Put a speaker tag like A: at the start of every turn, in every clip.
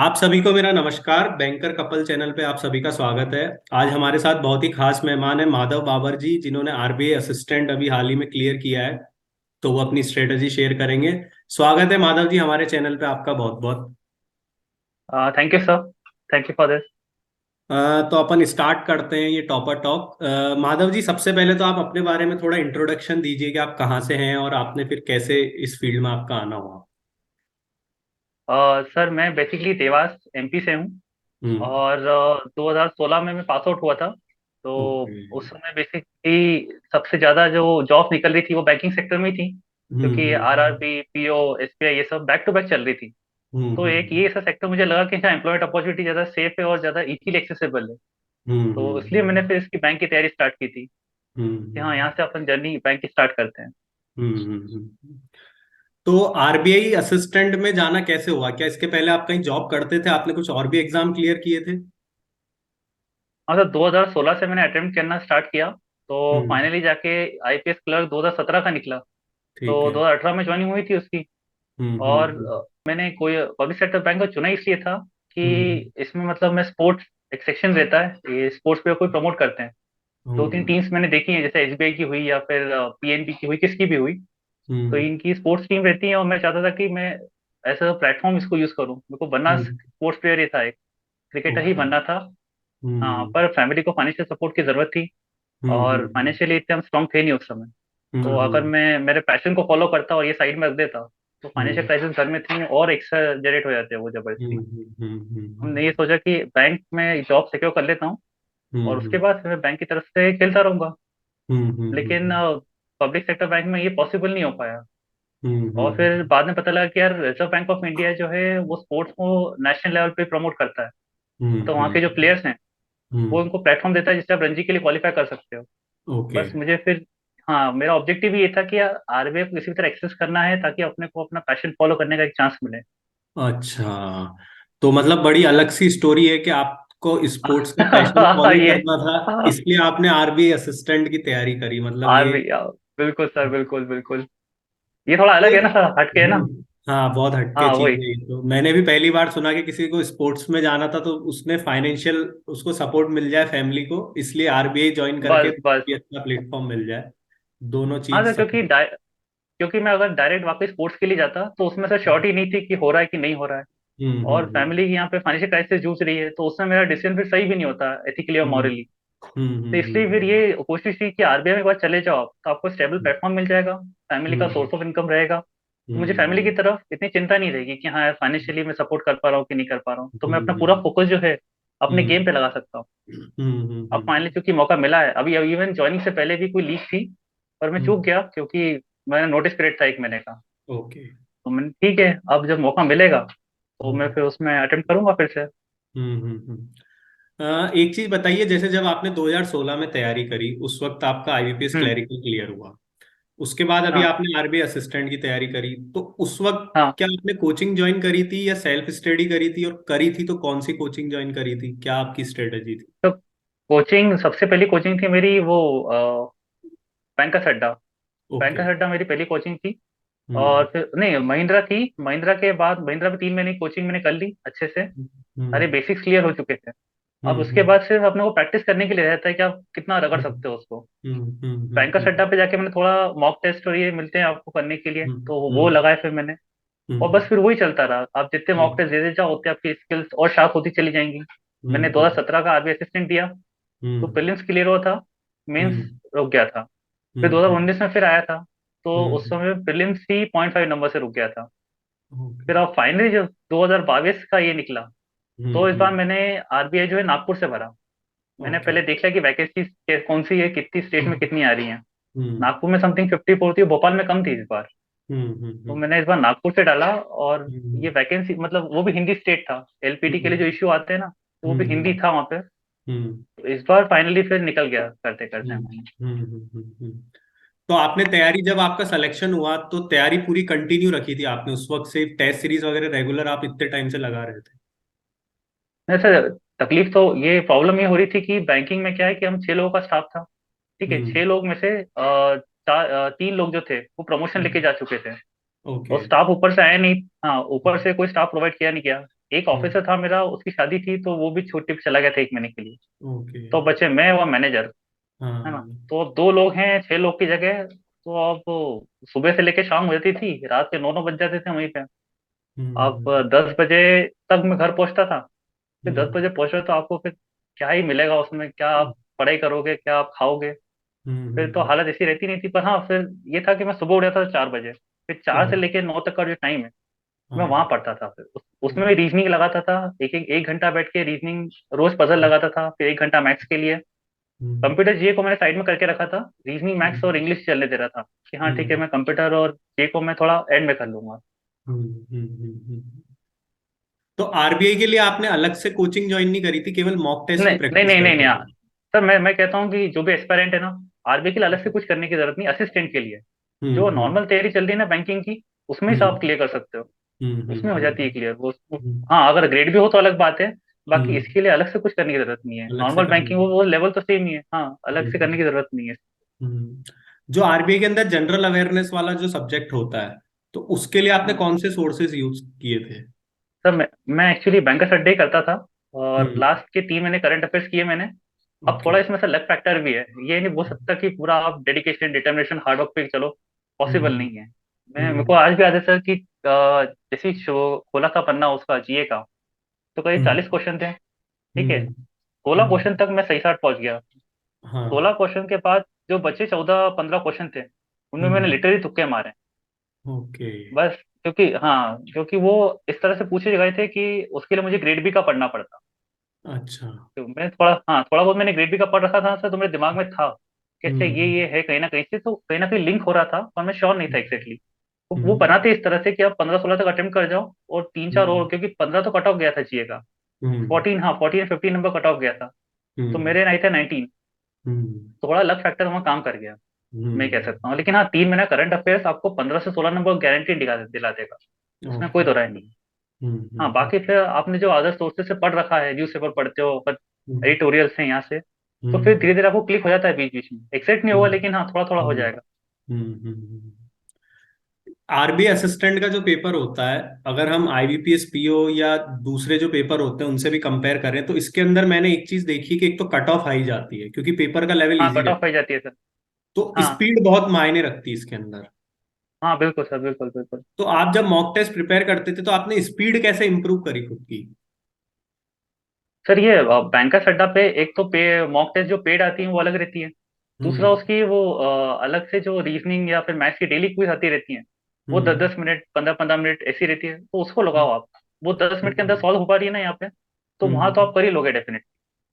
A: आप सभी को मेरा नमस्कार। बैंकर कपल चैनल पे आप सभी का स्वागत है। आज हमारे साथ बहुत ही खास मेहमान है माधव बाबर जी, जिन्होंने आरबीआई असिस्टेंट अभी हाल ही में क्लियर किया है। तो वो अपनी स्ट्रेटजी शेयर करेंगे। स्वागत है माधव जी हमारे चैनल पे आपका बहुत बहुत।
B: Thank you sir. Thank you for this.
A: तो अपन स्टार्ट करते हैं ये टॉपर टॉक। माधव जी, सबसे पहले तो आप अपने बारे में थोड़ा इंट्रोडक्शन दीजिए कि आप कहाँ से हैं और आपने फिर कैसे इस फील्ड में आपका आना हुआ।
B: सर मैं बेसिकली देवास एमपी से हूँ।
A: हम्म।
B: और 2016 में मैं पास आउट हुआ था। तो
A: ओके।
B: उस समय बेसिकली सबसे ज़्यादा जो जॉब निकल रही थी वो बैंकिंग सेक्टर में ही थी, क्योंकि
A: हम्म।
B: आरआरबी पीओ एसबीआई ये सब बैक टू बैक चल रही थी।
A: हम्म।
B: तो एक
A: हम्म।
B: ये ऐसा सेक्टर मुझे लगा कि जहाँ एम्प्लॉयमेंट अपॉर्चुनिटी ज़्यादा सेफ है और ज़्यादा इजीली एक्सेसिबल है।
A: हम्म।
B: तो इसलिए मैंने फिर इसकी बैंक की तैयारी स्टार्ट की थी कि हाँ,
A: हम्म।
B: यहाँ से अपन जर्नी बैंक की स्टार्ट करते हैं।
A: हम्म। तो आरबीआई असिस्टेंट में जाना कैसे हुआ? क्या इसके पहले आप कहीं जॉब करते थे? आपने कुछ और भी एग्जाम क्लियर किए थे?
B: हाँ सर, 2016 से मैंने अटेम्प्ट करना स्टार्ट किया। तो
A: हम्म।
B: फाइनली जाके आईपीएस क्लर्क 2017 का निकला।
A: ठीक
B: तो
A: है।
B: 2018 में ज्वाइनिंग हुई थी उसकी। और
A: हम्म।
B: मैंने कोई पब्लिक सेक्टर बैंक को चुना इसलिए था
A: हम्म।
B: कि इसमें मतलब मैं स्पोर्ट्स, एक सेक्शन रहता है, ये स्पोर्ट्स पे कोई प्रमोट करते हैं। दो तीन
A: हम्म।
B: टीम्स मैंने देखी हैं, जैसे एसबीआई की हुई या फिर पीएनबी की हुई, किसकी भी हुई। तो
A: हम्म।
B: इनकी स्पोर्ट्स टीम रहती है और मैं चाहता था कि मैं ऐसा प्लेटफॉर्म इसको यूज करूँ। मेरे को बनना
A: हम्म।
B: स्पोर्ट्स प्लेयर ही था, एक क्रिकेटर ही
A: ओके।
B: बनना था। हाँ,
A: हम्म।
B: पर फैमिली को फाइनेंशियल सपोर्ट की जरूरत थी। और
A: हम्म।
B: फाइनेंशियली इतने हम स्ट्रांग थे नहीं उस समय। तो अगर
A: हम्म।
B: मैं मेरे पैशन को फॉलो करता और ये साइड में रख देता, तो फाइनेंशियल
A: हम्म।
B: क्राइसिस घर में थी और एक्सजरेट हो जाते हैं वो जबरदस्ती। हमने ये
A: हम्म।
B: सोचा कि बैंक में जॉब सिक्योर कर लेता हूँ और उसके
A: हम्म।
B: बाद फिर मैं बैंक की तरफ से खेलता रहूंगा। लेकिन
A: हम्म।
B: पब्लिक सेक्टर बैंक में ये पॉसिबल नहीं हो पाया। और फिर
A: हम्म।
B: बाद में पता लगा कि यार, रिजर्व बैंक ऑफ इंडिया जो है वो स्पोर्ट्स को नेशनल लेवल पे प्रमोट करता है। तो वहाँ के जो प्लेयर्स हैं वो उनको प्लेटफॉर्म देता है जिससे आप रणजी के लिए क्वालिफाई कर सकते हो।
A: ओके।
B: बस मुझे फिर, हाँ, मेरा ऑब्जेक्टिव ये था कि आरबीआई को किसी भी तरह एक्सेस करना है ताकि अपने को अपना पैशन फॉलो करने का एक चांस मिले।
A: अच्छा, तो मतलब बड़ी अलग सी स्टोरी है कि आपको स्पोर्ट्स का पैशन फॉलो
B: ये
A: करना था, इसलिए आपने आरबीआई असिस्टेंट की तैयारी करी, मतलब ये।
B: आरबीआई, बिल्कुल सर, बिल्कुल बिल्कुल। ये थोड़ा
A: तो
B: अलग है ना सर, हटके है ना।
A: हाँ, बहुत हटके
B: हाँ
A: चीज
B: वही।
A: है ये। तो मैंने भी पहली बार सुना कि किसी को स्पोर्ट्स में जाना था तो उसने फाइनेंशियल उसको सपोर्ट मिल जाए फैमिली को, इसलिए आरबीआई ज्वाइन करके
B: बस बस।
A: भी अच्छा प्लेटफॉर्म मिल जाए। दोनों
B: हाँ
A: चीज
B: सर,
A: सब।
B: क्योंकि मैं अगर डायरेक्ट वापस स्पोर्ट्स के लिए जाता तो उसमें सर श्योरिटी नहीं थी कि हो रहा है कि नहीं हो रहा है। और
A: हम्म।
B: फैमिली यहाँ पे फाइनेंशियल क्राइसिस जूझ रही है, तो उसमें मेरा डिसीजन फिर सही भी नहीं होता एथिकली और
A: हम्म।
B: मॉरली। तो
A: हम्म।
B: इसलिए फिर ये कोशिश थी कि आरबीआई में एक बार चले जाओ तो आपको स्टेबल
A: हम्म।
B: प्लेटफॉर्म मिल जाएगा, फैमिली का
A: हम्म।
B: सोर्स ऑफ इनकम रहेगा। तो मुझे फैमिली
A: हम्म।
B: की तरफ इतनी चिंता नहीं रहेगी कि हाँ, फाइनेंशियली मैं सपोर्ट कर पा रहा हूँ कि नहीं कर पा रहा हूँ, तो मैं अपना पूरा
A: हम्म।
B: फोकस जो है अपने
A: हम्म।
B: गेम पे लगा सकता हूँ। अब
A: हम्म।
B: फाइनली क्योंकि मौका मिला है, अभी इवन ज्वाइनिंग से पहले भी कोई लीग थी पर मैं चूक
A: हम्म।
B: गया, क्योंकि मैंने नोटिस पीरियड था 1 महीने का।
A: ओके।
B: तो मैंने ठीक है, अब जब मौका मिलेगा तो मैं
A: हम्म।
B: फिर उसमें अटेम्प्ट करूंगा फिर से।
A: एक चीज बताइए, जैसे जब आपने 2016 में तैयारी करी उस वक्त आपका आईबीपीएस
B: हम्म।
A: क्लरिकल क्लियर हुआ। उसके बाद अभी
B: हाँ
A: आपने आरबीआई असिस्टेंट की तैयारी करी, तो उस वक्त
B: हाँ।
A: क्या आपने कोचिंग ज्वाइन करी थी या सेल्फ स्टडी करी थी, और करी थी तो कौन सी कोचिंग ज्वाइन करी थी? क्या आपकी स्ट्रेटेजी थी?
B: तो कोचिंग, सबसे पहली कोचिंग थी मेरी वो बैंक का अड्डा। Bank
A: okay.
B: का अड्डा मेरी पहली कोचिंग थी।
A: हम्म।
B: और फिर नहीं, महिंद्रा थी। महिंद्रा के बाद महिंद्रा में 3 महीने की कोचिंग मैंने कर ली अच्छे से। सारे
A: हम्म।
B: बेसिक्स क्लियर हो चुके थे। अब उसके
A: हम्म।
B: बाद सिर्फ अपने को प्रैक्टिस करने के लिए रहता है कि आप कितना रगड़
A: हम्म।
B: सकते हो उसको।
A: हम्म।
B: बैंक का अड्डा पे जाके मैंने थोड़ा मॉक टेस्ट और ये मिलते हैं आपको करने के लिए,
A: हम्म।
B: तो वो
A: हम्म।
B: लगाए फिर मैंने। और बस
A: हम्म।
B: फिर वही चलता रहा, आप जितने मॉक
A: हम्म।
B: टेस्ट देते जाओ उतने आपकी स्किल्स और शार्प होती चली जाएंगी। मैंने
A: हम्म।
B: 2017 का आरबीआई असिस्टेंट दिया। तो
A: हम्म।
B: प्रीलिम्स क्लियर हुआ था, मेंस
A: हम्म।
B: रुक गया था। फिर
A: हम्म।
B: 2019 में फिर आया था। तो उस
A: हम्म।
B: समय प्रीलिम्स ही 0.5 नंबर से रुक गया था।
A: ओके।
B: फिर अब फाइनली जब 2022 का ये निकला, तो इस बार
A: हम्म।
B: मैंने आरबीआई जो है नागपुर से भरा। मैंने
A: ओके।
B: पहले देख लिया कि वैकेंसी कौन सी है, कितनी स्टेट में कितनी आ रही हैं।
A: हम्म।
B: नागपुर में समथिंग 54 थी, भोपाल में कम थी इस बार। तो
A: हम्म।
B: मैंने इस बार नागपुर से डाला। और
A: हम्म।
B: ये वैकेंसी मतलब वो भी हिंदी स्टेट था, एलपीटी के लिए
A: हम्म।
B: जो इश्यू आते हैं ना, तो वो भी हिंदी
A: हम्म।
B: था वहाँ पे।
A: हम्म।
B: तो इस बार फाइनली फिर निकल गया करते करते
A: हम्म।
B: मैंने।
A: हम्म। तो आपने तैयारी, जब आपका सिलेक्शन हुआ तो तैयारी पूरी कंटिन्यू रखी थी आपने उस वक्त से? टेस्ट सीरीज वगैरह रेगुलर आप इतने टाइम से लगा रहे थे?
B: ऐसा तकलीफ तो, ये प्रॉब्लम ये हो रही थी कि बैंकिंग में क्या है कि हम 6 लोगों का स्टाफ था। ठीक है,
A: हम्म।
B: 6 लोग में से 3 लोग जो थे वो प्रमोशन लेके जा चुके थे।
A: ओके।
B: और स्टाफ ऊपर से आया नहीं। हाँ, ऊपर से कोई स्टाफ प्रोवाइड किया नहीं गया। एक ऑफिसर था मेरा, उसकी शादी थी तो वो भी छुट्टी पे चला गया था 1 महीने के लिए।
A: ओके।
B: तो बचे मैं और मैनेजर, है ना।
A: हाँ।
B: तो अब 2 लोग हैं 6 लोग की जगह। तो अब सुबह से लेके शाम हो जाती थी, रात के 9 9 बज जाते थे वहीं पे। अब
A: हम्म
B: 10 बजे तक मैं घर पहुंचता था। फिर दस
A: हम्म
B: बजे पहुंचे तो आपको फिर क्या ही मिलेगा उसमें, क्या आप पढ़ाई करोगे, क्या आप खाओगे। फिर तो
A: हम्म।
B: हालत ऐसी रहती नहीं थी। पर हाँ, फिर ये था कि मैं सुबह उठ जाता था 4 बजे। फिर 4 से लेके 9 तक का जो टाइम है, मैं वहां
A: हाँ।
B: पढ़ता था। फिर उसमें भी रीजनिंग लगाता था। एक घंटा बैठ के रीजनिंग, रोज पजल लगाता था। फिर 1 घंटा मैथ्स के लिए।
A: हम्म
B: कंप्यूटर जीए को मैंने साइड में करके रखा था, रीजनिंग मैथ्स और इंग्लिश चलने दे रहा था कि हाँ ठीक है,
A: हम्म
B: मैं कंप्यूटर और जीए को मैं थोड़ा एंड में कर लूंगा।
A: हम्म। तो आरबीआई के लिए आपने अलग से कोचिंग ज्वाइन नहीं करी थी, केवल मॉक टेस्ट की
B: नहीं नहीं
A: प्रैक्टिस
B: नहीं नहीं
A: करते
B: नहीं
A: थे?
B: सर, मैं कहता हूँ कि जो भी एस्पायरेंट है ना, आरबीआई के लिए अलग से कुछ करने की जरूरत नहीं, असिस्टेंट के लिए जो
A: हम्म
B: नॉर्मल तैयारी चल रही है ना बैंकिंग की, उसमें ही से आप
A: हम्म
B: क्लियर कर सकते हो। उसमें हो जाती है क्लियर वो।
A: हम्म
B: हाँ, अगर ग्रेड भी हो तो अलग बात है। बाकी
A: हम्म,
B: इसके लिए अलग से कुछ करने की जरूरत नहीं है।
A: अलग से
B: नॉर्मल
A: करना।
B: बैंकिंग वो लेवल तो सेम ही है, हाँ, अलग से करने
A: हम्म
B: की जरूरत नहीं है।
A: हम्म। जो आरबीआई के अंदर जनरल अवेयरनेस वाला जो सब्जेक्ट होता है, तो उसके लिए आपने
B: हाँ
A: कौन से सोर्सेज यूज किए थे?
B: सर, मैं एक्चुअली बैंकर्स अड्डे ही करता था। और
A: हम्म।
B: लास्ट के 3 महीने करंट अफेयर्स किए मैंने। अब
A: ओके।
B: थोड़ा इसमें से लक फैक्टर भी है, ये नहीं बोल सकता कि पूरा आप डेडिकेशन डिटर्मिनेशन हार्डवर्क पे चलो, पॉसिबल
A: हम्म
B: नहीं है। मैं मेरे को
A: हम्म
B: आज भी याद है सर कि जैसे ही शो खोला था पन्ना उसका जीए का, तो करीब
A: हम्म
B: 40 क्वेश्चन थे। ठीक है।
A: हम्म
B: 16 क्वेश्चन तक मैं सही साट पहुंच गया।
A: हाँ।
B: 16 क्वेश्चन के बाद जो बचे 14 15 क्वेश्चन थे, उनमें मैंने
A: हम्म।
B: लिटरली तुक्के मारे।
A: ओके।
B: बस, क्योंकि वो इस तरह से पूछे गए थे कि उसके लिए मुझे ग्रेड बी का पढ़ना पड़ता।
A: अच्छा।
B: तो मैं थोड़ा बहुत मैंने ग्रेड बी का पढ़ रखा था सर, तो मेरे दिमाग में था कि अच्छा ये
A: हम्म
B: ये है कहीं ना कहीं से, तो कहीं ना कहीं लिंक हो रहा था, पर मैं श्योर नहीं था एग्जैक्टली। तो वो
A: हम्म
B: बनाते इस तरह से कि आप 15 16 तक अटेम्प्ट कर जाओ, और तीन चार
A: हम्म
B: और, क्योंकि 15 तो कट ऑफ गया था जीए का।
A: हम्म
B: 14, हाँ 14 15 नंबर कट ऑफ गया था। तो
A: हम्म
B: मेरे नहीं थे 19।
A: हम्म
B: थोड़ा लक फैक्टर वहाँ काम कर गया, मैं कह
A: हम्म।
B: सकता हूँ। लेकिन हाँ, 3 महीना करंट अफेयर्स आपको 15 से 16 नंबर गारंटी दिला देगा। उसमें कोई
A: ओके।
B: दो राय नहीं। हाँ, बाकी फिर आपने जो अदर सोर्सेज से पढ़ रखा है, न्यूज़ पेपर पढ़ते हो, एडिटोरियल्स हैं यहाँ से, तो फिर
A: हम्म
B: धीरे धीरे आपको क्लिक हो जाता है बीच बीच में। एक्सेक्ट नहीं होगा,
A: हम्म
B: लेकिन हाँ थोड़ा थोड़ा हो
A: हम्म
B: जाएगा।
A: हम्म। आरबीआई असिस्टेंट का जो पेपर होता है, अगर हम आईबीपीएस पीओ या दूसरे जो पेपर होते हैं उनसे भी कंपेयर करें, तो इसके अंदर मैंने एक चीज देखी कि एक तो कट ऑफ हाई जाती है क्योंकि पेपर का लेवल
B: हाँ,
A: इजी
B: कट ऑफ
A: रहता
B: हो जाती है सर।
A: है, तो
B: हाँ
A: स्पीड बहुत मायने रखती है इसके अंदर।
B: हाँ, बिल्कुल सर, बिल्कुल बिल्कुल।
A: तो आप जब मॉक टेस्ट प्रिपेयर करते थे तो आपने स्पीड कैसे इंप्रूव करी खुद की?
B: सर ये बैंकर्स अड्डा पे एक तो पे मॉक टेस्ट जो पेड आती है वो अलग रहती है। दूसरा
A: हम्म
B: उसकी वो अलग से जो रीजनिंग या फिर मैथ्स की डेली क्विज आती रहती है, वो दस
A: हम्म
B: दस मिनट 15 15 मिनट ऐसी रहती है, तो उसको लगाओ आप। वो 10 मिनट के
A: ओके।
B: अंदर सॉल्व हो पा रही है ना यहाँ पे, तो वहां तो
A: हम्म
B: आप कर ही लोगे डेफिनेट।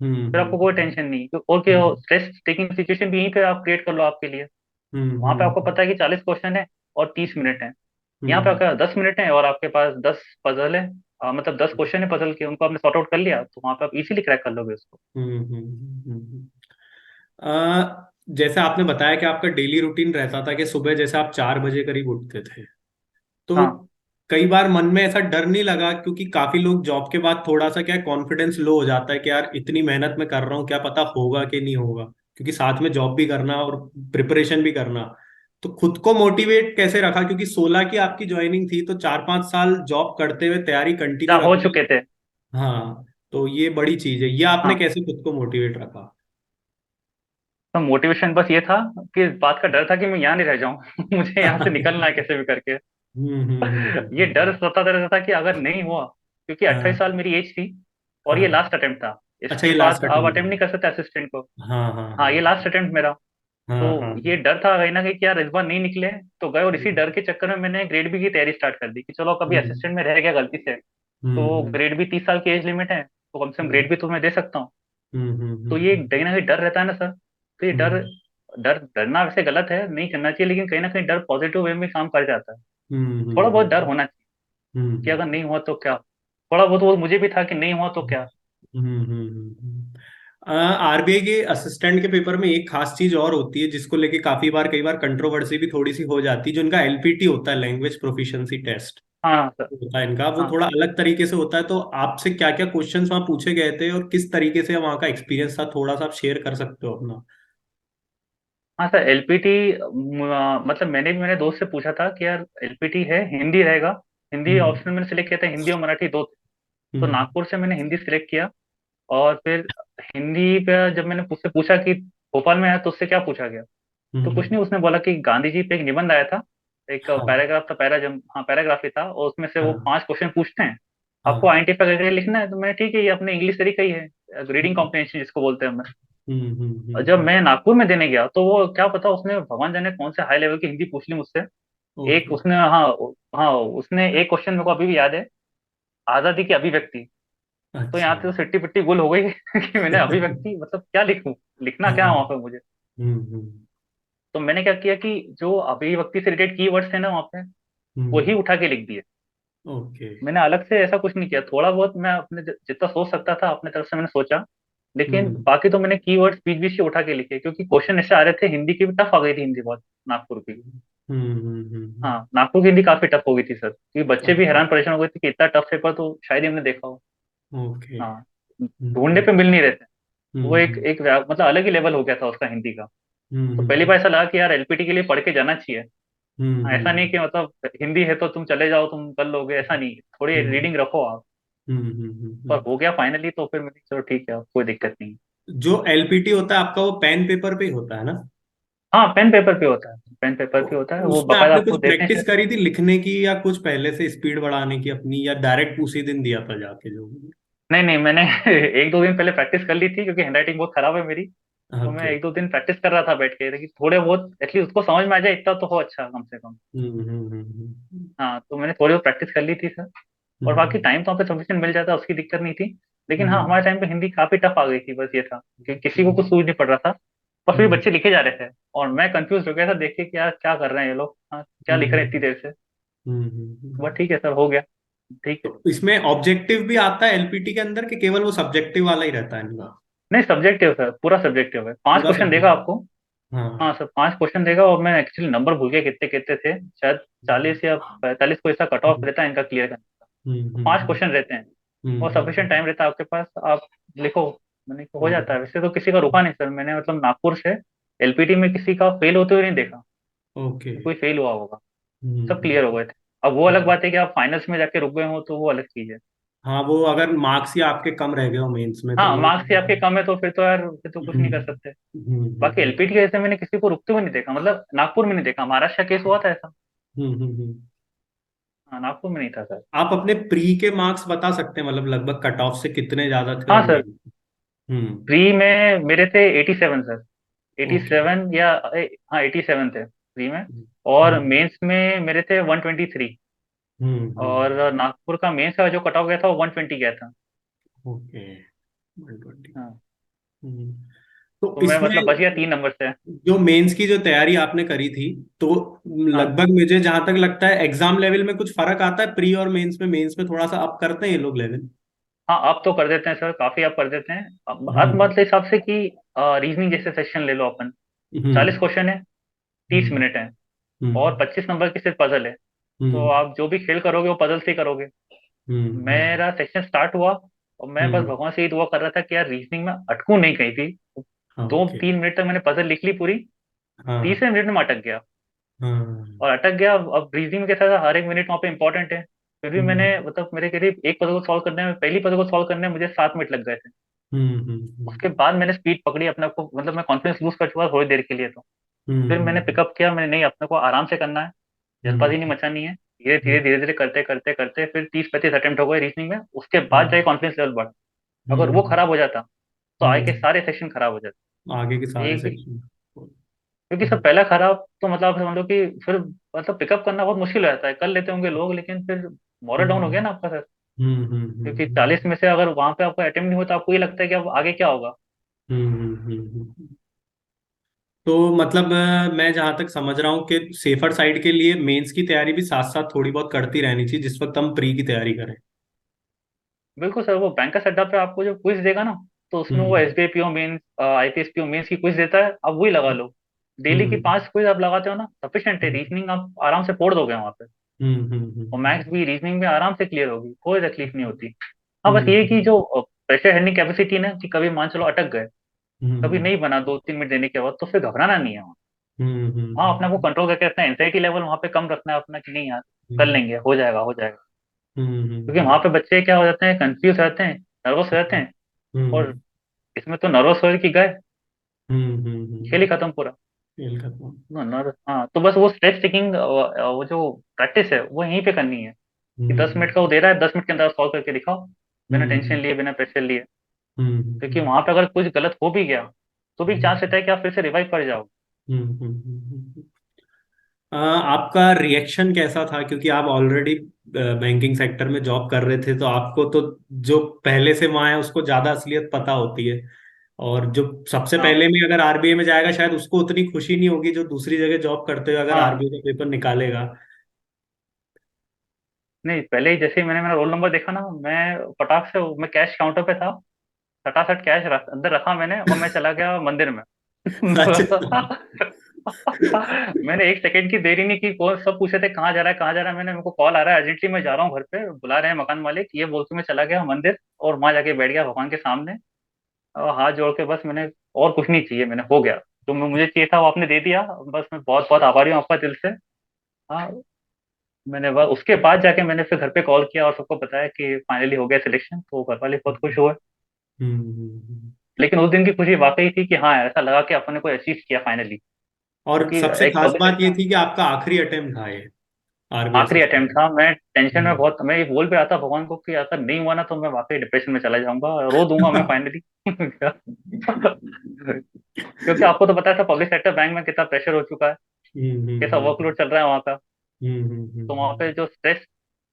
B: फिर आपको कोई
A: हम्म
B: टेंशन नहीं। और क्या,
A: हम्म
B: स्ट्रेस टेकिंग सिचुएशन भी यहीं पे आप क्रिएट कर लो आपके लिए। वहां पे
A: हम्म
B: आपको पता है कि 40 क्वेश्चन है और 30 मिनट है। यहाँ पे
A: हम्म
B: आपके 10 मिनट है और आपके पास 10 पजल है। मतलब 10 क्वेश्चन है पजल के, उनको आपने सॉर्ट आउट कर लिया, तो वहां पे आप इजीली क्रैक कर लोगे उसको।
A: हम्म हम्म हम्म। जैसे आपने बताया कि आपका डेली रूटीन रहता था कि सुबह जैसे आप 4 बजे करीब उठते थे, तो
B: हाँ
A: कई बार मन में ऐसा डर नहीं लगा? क्योंकि काफी लोग जॉब के बाद थोड़ा सा क्या कॉन्फिडेंस लो हो जाता है कि यार इतनी मेहनत मैं कर रहा हूँ, क्या पता होगा कि नहीं होगा, क्योंकि साथ में जॉब भी करना और प्रिपरेशन भी करना। तो खुद को मोटिवेट कैसे रखा, क्योंकि 16 की आपकी ज्वाइनिंग थी, तो 4 5 साल जॉब करते हुए तैयारी कंटिन्यू
B: हो
A: रखना।
B: चुके थे।
A: हाँ, तो ये बड़ी चीज है, ये आपने
B: हाँ,
A: कैसे खुद को मोटिवेट रखा?
B: तो मोटिवेशन बस ये था कि इस बात का डर था कि मैं यहाँ नहीं रह जाऊं मुझे यहाँ से निकलना है कैसे भी करके। ये डर
A: हम्म।
B: सताता रहता था कि अगर नहीं हुआ, क्योंकि 28 साल
A: हाँ
B: मेरी एज थी, और ये
A: हाँ।
B: लास्ट अटेम्प्ट था।
A: अच्छा,
B: इसके
A: ये
B: बाद
A: लास्ट
B: आप
A: अटेम्प्ट
B: अटेम्प्ट
A: है?
B: नहीं कर सकते असिस्टेंट को।
A: हाँ हाँ
B: हाँ,
A: हाँ
B: ये लास्ट अटेम्प्ट मेरा। तो
A: हाँ हाँ
B: ये डर था कहीं ना कहीं कि यार इस बार नहीं निकले तो गए, और इसी डर के चक्कर में मैंने ग्रेड बी की तैयारी स्टार्ट कर दी कि चलो कभी
A: हम्म
B: असिस्टेंट में रह गया गलती से, तो
A: हम्म
B: ग्रेड बी 30 साल की एज लिमिट है, तो कम से कम
A: हम्म
B: ग्रेड बी तो मैं दे सकता हूँ। तो ये
A: हम्म
B: कहीं ना कहीं डर रहता है ना सर। तो ये डर,
A: हम्म
B: डरना वैसे गलत है, नहीं करना चाहिए, लेकिन कहीं ना कहीं डर पॉजिटिव वे में काम कर जाता है। थोड़ा बहुत डर
A: हम्म
B: होना चाहिए कि
A: हम्म
B: अगर नहीं हुआ तो क्या। थोड़ा बहुत वो मुझे भी था कि नहीं हुआ तो क्या।
A: आरबीआई के असिस्टेंट के पेपर में एक खास चीज और होती है जिसको लेके काफी बार कई बार कंट्रोवर्सी भी थोड़ी सी हो जाती है, जो इनका एलपीटी होता है, लैंग्वेज प्रोफिशिएंसी टेस्ट
B: हाँ सर।
A: होता है इनका, वो
B: हाँ
A: थोड़ा अलग तरीके से होता है। तो आपसे क्या क्या क्वेश्चंस वहां पूछे गए थे और किस तरीके से वहां का एक्सपीरियंस था, थोड़ा सा आप शेयर कर सकते हो अपना?
B: हाँ सर, एलपीटी मतलब मैंने भी मेरे दोस्त से पूछा था कि यार एलपीटी है, हिंदी रहेगा। हिंदी
A: हम्म
B: ऑप्शन मैंने सिलेक्ट किया था, हिंदी और मराठी दो थे। तो
A: हम्म।
B: नागपुर से मैंने हिंदी सिलेक्ट किया। और फिर हिंदी पे जब मैंने उससे पूछा कि भोपाल में है तो उससे क्या पूछा गया, तो कुछ
A: हम्म।
B: नहीं, उसने बोला कि गांधी जी पे एक निबंध आया था, एक
A: हाँ
B: पैराग्राफ था, हाँ पैराग्राफ ही था, और उसमें से वो
A: हाँ
B: 5 क्वेश्चन पूछते हैं, आपको
A: हाँ।
B: आइडेंटिफाई करके लिखना है। तो मैं ठीक है, ये अपने इंग्लिश तरीका ही है, रीडिंग
A: हम्म
B: कॉम्प्रिहेंशन जिसको बोलते हैं हम। और जब
A: हम्म।
B: मैं नागपुर में देने गया तो वो क्या पता, उसने भगवान जाने कौन से हाई लेवल की हिंदी पूछ ली मुझसे। एक
A: ओके।
B: उसने, हाँ, हाँ, उसने एक क्वेश्चन मेरे को अभी भी याद है, आजादी की अभिव्यक्ति। तो
A: अच्छा।
B: यहाँ से तो सिट्टी पिट्टी गुल हो गई कि मैंने अभिव्यक्ति मतलब क्या लिखूं, लिखना क्या है
A: हाँ।
B: वहां पे मुझे।
A: हम्म।
B: तो मैंने क्या किया कि जो अभिव्यक्ति से रिलेटेड कीवर्ड्स है ना वहाँ पे, वही
A: हम्म।
B: उठा के लिख दिए।
A: ओके।
B: मैंने अलग से ऐसा कुछ नहीं किया, थोड़ा बहुत मैं अपने जितना सोच सकता था अपने तरफ से मैंने सोचा, लेकिन
A: हम्म
B: बाकी तो मैंने कीवर्ड्स बीच बीच से उठा के लिखे, क्योंकि क्वेश्चन ऐसे आ रहे थे, हिंदी की भी टफ आ गई थी, हिंदी बहुत, नागपुर की। हाँ, नागपुर की हिंदी काफी टफ हो गई थी सर, क्योंकि बच्चे भी
A: अच्छा।
B: हैरान परेशान हो गए थे कि इतना टफ पेपर तो शायद ही हमने देखा हो।
A: ओके।
B: हाँ, ढूंढने
A: हम्म
B: पे मिल नहीं रहे थे। वो एक
A: हम्म
B: एक मतलब अलग ही लेवल हो गया था उसका हिंदी का। तो पहली
A: हम्म
B: बार ऐसा लगा कि यार एलपीटी के लिए पढ़ के जाना चाहिए। हाँ, ऐसा नहीं
A: हम्म
B: कि मतलब हिंदी है तो तुम चले जाओ, तुम कर लोगे, ऐसा नहीं, थोड़ी
A: हम्म
B: रीडिंग रखो आप। पर
A: हम्म।
B: हो गया फाइनली, तो फिर मैंने चलो ठीक है, कोई दिक्कत नहीं।
A: जो एलपीटी होता है आपका वो पेन पेपर पे ही होता है ना?
B: हाँ, पेन पेपर पे होता है, पेन पेपर
A: तो
B: पे होता है, वो
A: उसमें
B: बकायदा
A: आपने
B: आपको
A: कुछ
B: देते हैं
A: प्रैक्टिस
B: फिर।
A: करी थी लिखने की, या कुछ पहले से स्पीड बढ़ाने की अपनी, या डायरेक्ट उसी दिन दिया था जाके जो?
B: नहीं नहीं, मैंने 1-2 दिन पहले प्रैक्टिस कर ली थी, क्योंकि हैंडराइटिंग बहुत खराब है मेरी। तो मैं
A: ओके।
B: 1-2 दिन प्रैक्टिस कर रहा था बैठ के, लेकिन थोड़े बहुत एटलीस्ट उसको समझ में आ जाए इतना तो हो, अच्छा कम से कम। हाँ, तो मैंने थोड़ी बहुत प्रैक्टिस कर ली थी सर। और बाकी
A: हम्म
B: टाइम तो वहाँ पे सफिशिएंट मिल जाता, उसकी दिक्कत नहीं थी। लेकिन हाँ,
A: हम्म
B: हमारे टाइम पे हिंदी काफी टफ आ गई थी, बस ये था कि किसी को कुछ सूझ नहीं पड़ रहा था। पर फिर
A: हम्म
B: बच्चे लिखे जा रहे थे, और मैं कंफ्यूज हो गया था देख के कि यार क्या कर रहे हैं ये लोग, हाँ, क्या लिख रहे हैं इतनी
A: हम्म
B: देर से। बस
A: हम्म।
B: ठीक है सर, हो गया, ठीक है।
A: तो इसमें ऑब्जेक्टिव भी आता है एलपीटी के अंदर, कि केवल वो सब्जेक्टिव वाला ही रहता है इनका?
B: नहीं, सब्जेक्टिव सर, पूरा सब्जेक्टिव है, पांच
A: पूरा
B: क्वेश्चन देगा
A: सब्जेक्ट।
B: आपको।
A: हाँ।
B: हाँ सर, 5 क्वेश्चन देगा, और मैं एक्चुअली नंबर भूल गया कितने कितने थे, शायद 40 या 45 को ऐसा कट ऑफ
A: हम्म
B: रहता है इनका क्लियर करने का। तो
A: हम्म
B: 5 क्वेश्चन रहते हैं, और सफिशिएंट
A: हम्म
B: टाइम रहता है आपके पास, आप लिखो। मैंने कहा हो जाता
A: हम्म।
B: है, वैसे तो किसी का रुका नहीं सर, मैंने मतलब नागपुर से एलपीटी में किसी का फेल होते हुए नहीं देखा
A: ओके।
B: कि कोई फेल हुआ होगा, सब
A: हम्म।
B: क्लियर हो गए थे। अब वो अलग बात है कि आप फाइनल्स में जाके रुक गए हो, तो वो अलग चीज है।
A: हाँ, वो अगर मार्क्स ही आपके कम रह गए हो मेंस में तो
B: हाँ,
A: वो।
B: मार्क्स ही आपके कम है तो फिर तो यार, फिर तो कुछ नहीं कर सकते। बाकी
A: हम्म।
B: एलपीटी के जैसे मैंने किसी को रुकते हुए नहीं देखा, मतलब नागपुर में नहीं देखा, महाराष्ट्र केस हुआ था ऐसा।
A: हम्म।
B: हाँ, नागपुर में नहीं था सर।
A: आप अपने प्री के मार्क्स बता सकते हैं, मतलब लगभग कट ऑफ से कितने ज्यादा थे
B: हाँ
A: और
B: सर,
A: मेन? हम्म।
B: प्री में मेरे थे 87 सर, एटी
A: ओके।
B: सेवन या हाँ 87 थे प्री में। और
A: हम्म
B: मेंस में मेरे थे 123। और
A: हम्म।
B: नागपुर का मेंस का जो कट ऑफ गया था वो 120 गया था।
A: ओके। 120।
B: हाँ,
A: हम्म। तो
B: तो मैं
A: इसमें
B: मतलब बच गया 3 नंबर से।
A: जो मेंस की जो तैयारी आपने करी थी, तो
B: हाँ
A: लगभग मुझे जहां तक लगता है एग्जाम लेवल में कुछ फर्क आता है प्री और मेंस में थोड़ा सा अप करते हैं ये लोग लेवल?
B: हाँ, आप तो कर देते हैं सर, काफी आप कर देते हैं। अब
A: हम्म
B: मतलब हिसाब से कि रीजनिंग जैसे सेक्शन ले लो अपन, 40 क्वेश्चन है, 30 मिनट है, और
A: हम्म
B: 25 नंबर की सिर्फ पजल है। तो
A: हम्म
B: आप जो भी खेल करोगे वो पजल से ही करोगे।
A: हम्म।
B: मेरा सेक्शन स्टार्ट हुआ, और मैं बस
A: हम्म।
B: भगवान से ही दुआ कर रहा था कि यार रीजनिंग में अटकूं नहीं कहीं भी।
A: हाँ,
B: दो
A: ओके।
B: 3 मिनट तक मैंने पजल लिख ली पूरी,
A: हाँ
B: तीसरे मिनट में अटक गया।
A: हाँ।
B: और अटक गया, अब रीजनिंग में कैसा था, हर एक मिनट वहाँ पे इंपॉर्टेंट है। फिर भी मैंने
A: हम्म
B: मतलब मेरे करीब एक पजल को सॉल्व करने में, पहली पजल को सॉल्व करने में मुझे 7 मिनट लग गए थे। उसके
A: हम्म
B: बाद मैंने स्पीड पकड़ी अपने आप को, मतलब मैं कॉन्फिडेंस लूज कर चुका था थोड़ी देर के लिए तो। फिर मैंने
A: हम्म
B: पिकअप किया, मैंने नहीं, अपने को आराम से करना है, जल्दबाजी नहीं
A: हम्म
B: मचानी है, धीरे धीरे
A: हम्म
B: धीरे धीरे करते करते करते फिर 30-35 अटेम्प्ट हो गए रीजनिंग में, उसके बाद जाके
A: हम्म
B: कॉन्फिडेंस लेवल बढ़ा। अगर वो
A: हम्म
B: खराब हो जाता तो आगे के
A: हम्म।
B: सारे सेक्शन खराब हो जाते।
A: आगे के
B: ये
A: सारे
B: कि
A: सेक्शन।
B: क्योंकि सब पहला खराब तो मतलब आप समझ लो कि फिर मतलब पिकअप करना बहुत मुश्किल हो जाता है, कर लेते होंगे लोग, लेकिन फिर मोरल डाउन हो गया
A: हम्म
B: ना आपका सर। क्योंकि 40 में
A: हम्म
B: से अगर वहां पे आपका अटेम्प्ट नहीं होता, आपको ये लगता है कि अब आगे क्या होगा।
A: हम्म। तो मतलब मैं जहां तक समझ रहा हूँ कि सेफर साइड के लिए मेंस की तैयारी भी साथ साथ थोड़ी बहुत करती रहनी चाहिए जिस वक्त हम प्री की तैयारी करें।
B: बिल्कुल सर, वो बैंकर्स अड्डा पे आपको जो क्विज देगा ना, तो उसमें वो
A: हम्म
B: SBI PO mains, IPS PO mains की क्विज देता है, आप वही लगा लो। डेली की
A: हम्म
B: 5 क्विज आप लगाते हो ना, सफिशिएंट है, रीजनिंग आप आराम से फोड़ दोगे वहां पे। और मैथ्स भी रीजनिंग में आराम से क्लियर होगी, कोई तकलीफ नहीं होती। हाँ, बस ये कि
A: हम्म
B: जो प्रेशर हैंडलिंग कैपेसिटी ना, कि कभी मान चलो अटक गए, कभी
A: हम्म
B: नहीं बना 2-3 मिनट देने के बाद, तो फिर घबराना नहीं है वहाँ। हाँ, अपने को कंट्रोल करके रखना है, एंजाइटी लेवल वहाँ पे कम रखना है अपना, कि नहीं यार कर
A: हम्म।
B: लेंगे, हो जाएगा हो जाएगा। क्योंकि
A: हम्म
B: वहां पे बच्चे क्या हो जाते हैं, कंफ्यूज रहते हैं, नर्वस रहते हैं। और
A: हम्म
B: इसमें तो नर्वस होए कि गए, खेल ही
A: हम्म।
B: खत्म पूरा।
A: खेल खत्म।
B: हाँ, तो बस वो स्ट्रेस टेकिंग, वो जो प्रैक्टिस है वो यहीं पे करनी है, कि 10 मिनट
A: हम्म
B: का वो दे रहा है, 10 मिनट के अंदर सॉल्व करके दिखाओ, बिना टेंशन
A: हम्म
B: लिए, बिना प्रेशर लिए। क्योंकि
A: हम्म
B: वहां पे अगर कुछ गलत हो भी गया तो भी चांस रहता है कि आप फिर से रिवाइव कर जाओ।
A: हम्म। आपका रिएक्शन कैसा था, क्योंकि आप ऑलरेडी बैंकिंग सेक्टर में जॉब कर रहे थे, तो आपको तो जो पहले से वहां है उसको ज्यादा असलियत पता होती है। और जो सबसे
B: हाँ,
A: पहले में अगर आरबीआई में जाएगा शायद उसको उतनी खुशी नहीं होगी जो दूसरी जगह जॉब करते हुए अगर
B: हाँ।
A: आरबीआई का पेपर निकालेगा।
B: नहीं, पहले ही जैसे ही मैंने मेरा रोल नंबर देखा ना, मैं फटाक से, मैं कैश काउंटर पे था, फटाफट कैश अंदर रखा मैंने और मैं चला गया मंदिर में।
A: अच्छा।
B: मैंने एक सेकंड की देरी नहीं की, कौन सब पूछे थे कहाँ जा रहा है, कहाँ जा रहा है, मैंने, मेरे को कॉल आ रहा है अर्जेंटली, मैं जा रहा हूँ घर पे, बुला रहे हैं मकान मालिक, ये बोल के मैं चला गया मंदिर, और वहां जाके बैठ गया भगवान के सामने, और हाथ जोड़ के बस मैंने, और कुछ नहीं चाहिए, मैंने हो गया जो मुझे चाहिए था वो आपने दे दिया, बस मैं बहुत बहुत आभारी हूँ आपका दिल से। हाँ, मैंने बस उसके बाद जाके मैंने फिर घर पे कॉल किया और सबको बताया कि फाइनली हो गया सिलेक्शन, तो घर वाले बहुत खुश हुए।
A: हम्म।
B: लेकिन उस दिन की खुशी वाकई थी कि हाँ, ऐसा लगा कि अपन ने कोई अचीव किया फाइनली।
A: और
B: क्योंकि
A: सबसे
B: एक
A: खास
B: पब्लिक
A: बात ये
B: सेक्टर
A: थी कि आपका आखिरी अटेम्प्ट था ये आरबीआई
B: आखिरी
A: असिस्टेंट।
B: अटेम्प्ट था, मैं टेंशन में
A: हम्म।
B: बहुत, मैं ये बोल भी रहा था भगवान को कि अगर नहीं हुआ ना तो मैं वाकई डिप्रेशन में चला जाऊंगा, रो दूंगा मैं फाइनली। क्योंकि आपको तो पता है पब्लिक सेक्टर बैंक में कितना प्रेशर हो चुका है, कैसा
A: हम्म
B: वर्कलोड चल रहा है वहाँ का। तो वहाँ पे जो स्ट्रेस,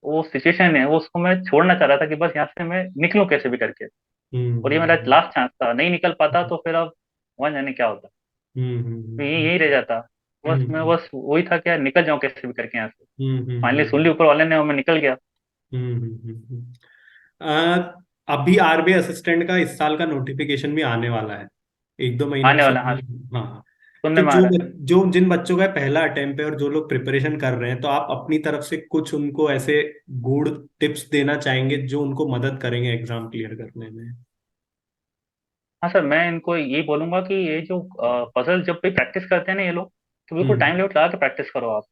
B: वो सिचुएशन है, वो उसको मैं छोड़ना चाह रहा था कि बस यहाँ से मैं निकलूं कैसे भी करके। और ये मेरा
A: हम्म
B: लास्ट चांस था, नहीं निकल पाता तो फिर अब वहां जाने क्या होता, तो यही यही रह जाता। बस मैं,
A: हम्म
B: बस वही था कि यार निकल जाऊं कैसे भी करके यहाँ से। फाइनली
A: हम्म
B: सुन ली ऊपर वाले ने और मैं निकल गया।
A: अभी आरबीआई असिस्टेंट का इस साल का नोटिफिकेशन भी आने वाला है, एक दो महीने में
B: आने वाला, हाँ,
A: सुनने। हाँ।
B: सुनने
A: तो
B: में आ
A: जो
B: रहा है।
A: जो जिन बच्चों का पहला अटेम्प्ट है और जो लोग प्रिपरेशन कर रहे हैं, तो आप अपनी तरफ से कुछ उनको ऐसे गुड टिप्स देना चाहेंगे जो उनको मदद करेंगे एग्जाम क्लियर करने में।
B: हाँ सर, मैं इनको यही बोलूंगा कि ये जो पजल जब भी प्रैक्टिस करते हैं ना ये लोग, तो बिल्कुल टाइम
A: हम्म
B: लिमिट लगा के प्रैक्टिस करो आप।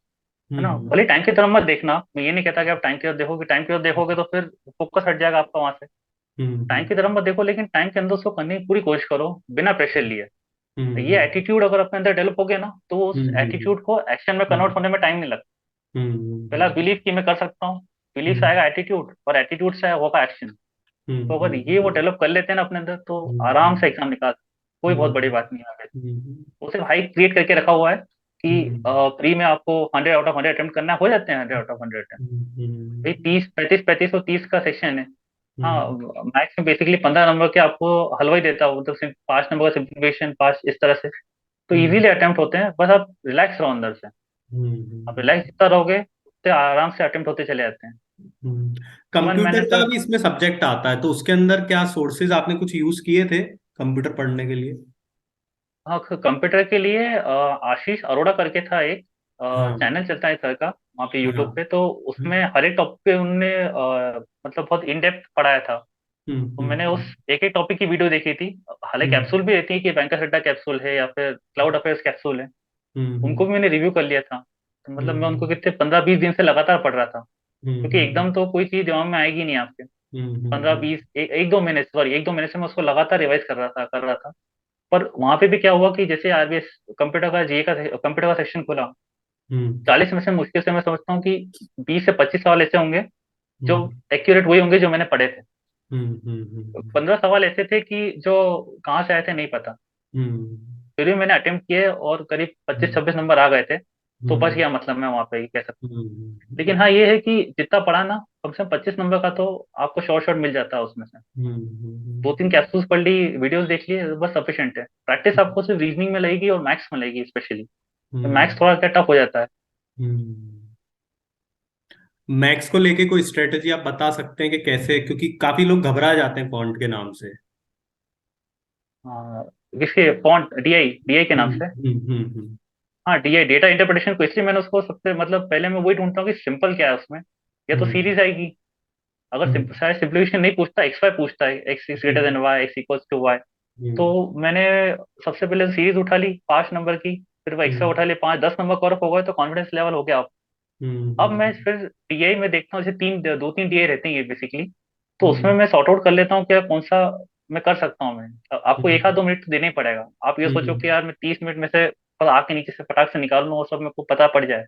B: है ना,
A: हम्म
B: भले टाइम की तरफ मत देखना, मैं ये नहीं कहता कि आप टाइम की तरफ देखोगे, टाइम की तरफ देखोगे तो फिर फोकस हट जाएगा आपका वहां से। टाइम
A: हम्म
B: की तरफ मत देखो, लेकिन टाइम के अंदर उसको करने की पूरी कोशिश करो, बिना प्रेशर लिए। ये
A: हम्म
B: एटीट्यूड अगर अपने अंदर डेवलप हो गया ना, तो उस
A: हम्म
B: एटीट्यूड को एक्शन में कन्वर्ट होने में टाइम नहीं लगता। पहला
A: हम्म
B: बिलीव कि मैं कर सकता हूँ, बिलीव से
A: हम्म
B: आएगा एटीट्यूड, और एटीट्यूड से होगा एक्शन। तो अगर ये वो डेवलप कर लेते हैं ना अपने अंदर, तो आराम से एग्जाम निकाल, कोई बहुत बड़ी बात नहीं है। वो सिर्फ हाई क्रिएट करके रखा हुआ है कि प्री में आपको 100 आउट ऑफ 100 अटेम्प्ट करना हो जाते हैं, 100 आउट ऑफ 100 अटेम्प्ट। भाई 30 35 35 और 30 का सेक्शन है। हाँ, मैथ्स में बेसिकली 15 नंबर के आपको हलवा ही देता है, मतलब सिर्फ 5 नंबर का सिंप्लीफिकेशन, 5 इस तरह से। तो इजीली अटेम्प्ट होते हैं, बस आप रिलैक्स रहो अंदर से। आप रिलैक्स जितना रहोगे उतने आराम से अटेम्प्ट होते चले जाते हैं। इवन मैंने
A: कंप्यूटर का
B: सर,
A: भी इसमें सब्जेक्ट आता है, तो उसके अंदर क्या सोर्सेज आपने कुछ यूज किए थे कंप्यूटर पढ़ने के लिए?
B: हाँ, कंप्यूटर के लिए आशीष अरोड़ा करके था एक
A: हाँ
B: चैनल चलता है सर का, वहाँ पे
A: हाँ।
B: यूट्यूब पे, तो उसमें हर एक टॉपिक पे उनने मतलब बहुत इन डेप्थ पढ़ाया था। तो मैंने उस
A: हम्म
B: एक एक टॉपिक की वीडियो देखी थी। हालांकि
A: हम्म
B: कैप्सूल भी रहती है कि बैंकर अड्डा कैप्सूल है या फिर क्लाउड अफेयर्स कैप्सूल है, उनको
A: हम्म
B: भी मैंने रिव्यू कर लिया था। तो मतलब मैं उनको
A: हम्म
B: कितने 15 20 दिन से लगातार पढ़ रहा था। क्योंकि
A: हम्म
B: एकदम तो कोई चीज दिमाग में आएगी नहीं आपके। पंद्रह
A: हम्म
B: बीस एक दो महीने, सॉरी, एक दो महीने से मैं उसको लगातार रिवाइज कर रहा था। पर वहां पे भी क्या हुआ कि जैसे आरबीएस कंप्यूटर का जीए का कंप्यूटर का सेक्शन खुला,
A: हम्म
B: 40 में से मुश्किल से मैं समझता हूँ कि 20 से 25 सवाल ऐसे होंगे जो
A: हम्म
B: एक्यूरेट वही होंगे जो मैंने पढ़े थे।
A: हम्म
B: 15 सवाल ऐसे थे कि जो कहाँ से आए थे नहीं पता। फिर भी मैंने अटेम्प्ट किए और करीब 25 26 नंबर आ गए थे। तो बच गया, मतलब मैं वहां पे ही कह सकता हूँ। लेकिन हाँ, ये है कि जितना पढ़ा ना, कम से कम 25 नंबर का तो आपको शॉर्ट शॉर्ट मिल जाता है उसमें से। दो तीन कैप्सूल्स पढ़ ली, वीडियोस देख लिए, बस सफिशिएंट है। प्रैक्टिस आपको सिर्फ रीजनिंग में लगेगी और मैथ्स में लगेगी स्पेशली। मैथ्स थोड़ा क्या टफ हो जाता है।
A: मैथ्स को लेके कोई स्ट्रेटेजी आप बता सकते हैं कि कैसे, क्योंकि काफी लोग घबरा जाते हैं फॉन्ट के नाम से।
B: हाँ, किसके फॉन्ट, डीआई डीआई के नाम से?
A: हम्म।
B: हाँ, डीआई डेटा इंटरप्रिटेशन को, इसलिए मैंने उसको सबसे, मतलब पहले मैं वही ढूंढता हूँ कि सिंपल क्या है उसमें। या तो
A: हम्म
B: सीरीज आएगी, अगर
A: हम्म
B: शायद सिंप्लीफिकेशन नहीं पूछता, एक्स वाई पूछता है, X is greater than Y, X equals to Y. तो
A: हम्म
B: मैंने सबसे पहले सीरीज उठा ली 5 नंबर की, फिर वो एक्स्ट्रा
A: हम्म
B: उठा ली 5 10 नंबर कवर अप हो गए तो कॉन्फिडेंस लेवल हो गया। अब मैं
A: हम्म।
B: फिर डीआई में देखता हूँ, जैसे दो तीन डीआई रहते हैं ये बेसिकली, तो उसमें
A: हम्म।
B: मैं सॉर्ट आउट कर लेता हूँ क्या कौन सा मैं कर सकता हूँ। मैं आपको एक आध
A: हम्म।
B: 2 मिनट तो देना ही पड़ेगा। आप ये सोचो
A: हम्म।
B: कि यार मैं 30 मिनट में से बस आग के नीचे से फटाक से निकाल लूँ और सब मेरे को पता पड़ जाए,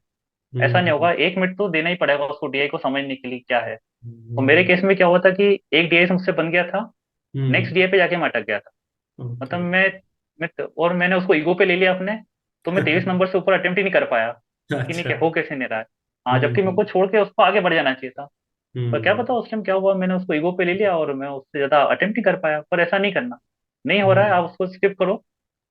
B: ऐसा नहीं
A: हम्म।
B: होगा। 1 मिनट तो देना ही पड़ेगा उसको डीआई को समझने के लिए क्या है। तो मेरे
A: हम्म।
B: केस में क्या हुआ था कि एक डीआई मुझसे बन गया था, नेक्स्ट
A: हम्म।
B: डीआई पे जाके मैं अटक गया था। मतलब
A: ओके।
B: और मैंने उसको ईगो पे ले लिया अपने, तो मैं 23 नंबर से ऊपर अटेम्प्ट ही नहीं कर पाया कि नहीं
A: अच्छा।
B: क्या हो कैसे नहीं रहा है। हाँ, जबकि मेरे
A: हम्म।
B: को छोड़ के उसको आगे बढ़ जाना चाहिए था। पर क्या
A: हम्म।
B: पता उस टाइम क्या हुआ, मैंने उसको ईगो पे ले लिया और मैं उससे ज्यादा अटेम्प्ट नहीं कर पाया। पर ऐसा नहीं करना, नहीं हो रहा है
A: हम्म।
B: आप उसको स्किप करो,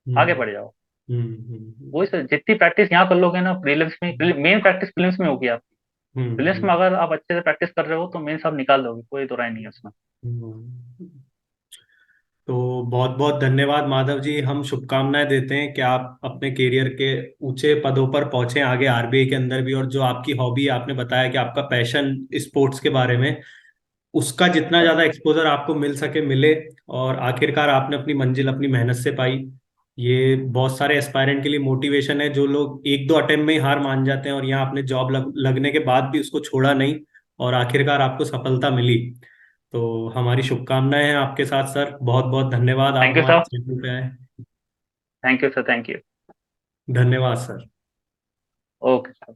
B: आगे
A: हम्म।
B: बढ़ जाओ।
A: हम्म।
B: वही सर, जितनी प्रैक्टिस यहाँ कर लोगे ना प्रीलिम्स में, मेन प्रैक्टिस प्रीलिम्स में होगी आपकी। प्रीलिम्स में
A: हम्म।
B: अगर आप अच्छे से प्रैक्टिस कर रहे हो तो मेन आप निकाल दोगे, कोई दो राय नहीं है उसमें।
A: हम्म। तो बहुत बहुत धन्यवाद माधव जी, हम शुभकामनाएं देते हैं कि आप अपने करियर के ऊंचे पदों पर पहुंचे आगे आरबीआई के अंदर भी, और जो आपकी हॉबी आपने बताया कि आपका पैशन स्पोर्ट्स के बारे में, उसका जितना ज्यादा एक्सपोजर आपको मिल सके मिले, और आखिरकार आपने अपनी मंजिल अपनी मेहनत से पाई। ये बहुत सारे एस्पायरेंट के लिए मोटिवेशन है, जो लोग एक दो अटेम्प्ट में ही हार मान जाते हैं और यहाँ आपने जॉब लगने के बाद भी उसको छोड़ा नहीं, और आखिरकार आपको सफलता मिली। तो हमारी शुभकामनाएं हैं आपके साथ सर, बहुत बहुत धन्यवाद आप
B: थैंक यू
A: हमारे
B: सर।
A: चैनल पे आए।
B: Thank you sir. Thank you.
A: धन्यवाद सर।
B: ओके।